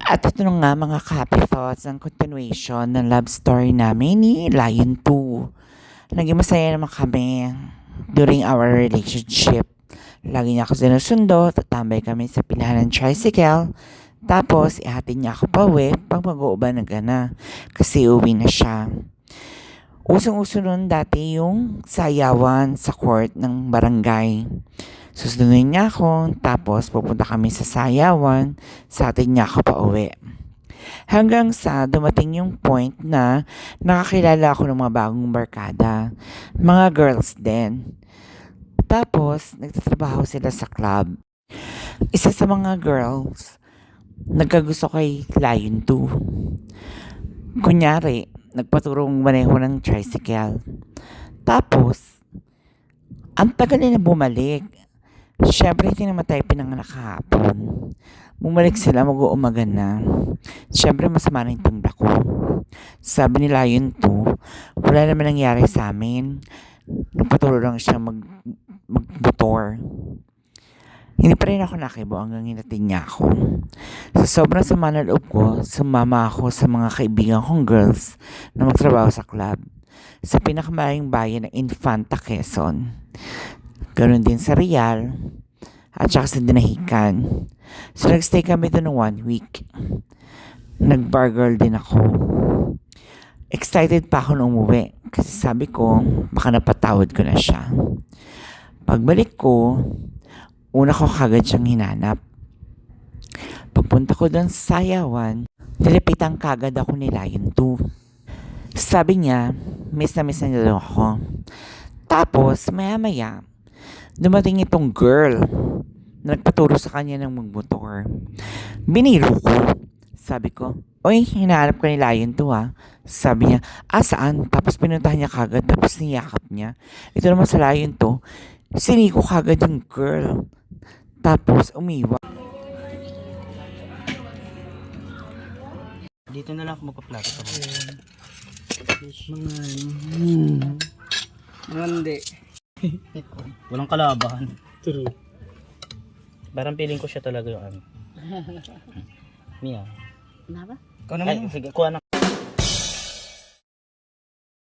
At ito na nga mga Copy Thoughts, ang continuation ng love story namin ni Lion 2. Naging masaya naman kami during our relationship. Lagi niya ako sinusundo, tatambay kami sa pilahan ng tricycle. Tapos, ihatid niya ako pa uwi pag mag-uuban na gana. Kasi uwi na siya. Usong-uso nun dati yung sayawan sa court ng barangay. Susunduin niya ako, tapos pupunta kami sa sayawan, sa atin niya ako pa uwi. Hanggang sa dumating yung point na nakakilala ako ng mga bagong barkada. Mga girls din. Tapos, nagtatrabaho sila sa club. Isa sa mga girls, nagkagusto kay Lion 2. Kunyari, nagpaturong maneho ng tricycle. Tapos, ang tagal nila bumalik. Siyempre, hindi naman tayo pinanganak kahapon. Bumalik sila, mag-uumaga na. Siyempre, masama na yung tanda ko. Sabi ni Lion 2, wala naman nangyari sa amin. Nagpaturo lang siya magmotor. Hindi pa rin ako nakibo hanggang hinatid niya ako. Sa sobrang sama ng loob ko, sumama ako sa mga kaibigan kong girls na magtrabaho sa club sa pinakamalayong bayan ng Infanta, Quezon. Ganon din sa Real at saka sa Dinahican. So nagstay kami doon 1 week. Nag-bar girl din ako. Excited pa ako nung umuwi kasi sabi ko baka napatawad ko na siya. Pagbalik ko, una ko kagad siyang hinanap. Pagpunta ko doon sa sayawan, nilipitan kagad ako ni Lion 2. Sabi niya, miss na niya daw ako. Tapos, maya-maya, dumating itong girl na nagpaturo sa kanya ng magmotor. Biniro ko. Sabi ko, oy, hinahanap ka ni Lion 2 ha. Sabi niya, saan? Tapos pinuntahan niya kagad, tapos niyakap niya. Ito naman sa Lion 2, siniko kagad yung girl. Tapos umiwa. Dito na lang ako magpa-plato pa. Hindi. Walang kalaban. True. Parang feeling ko siya talaga yung ano. Mia. Ano ba? Ikaw naman. Ay, sige, kuha na.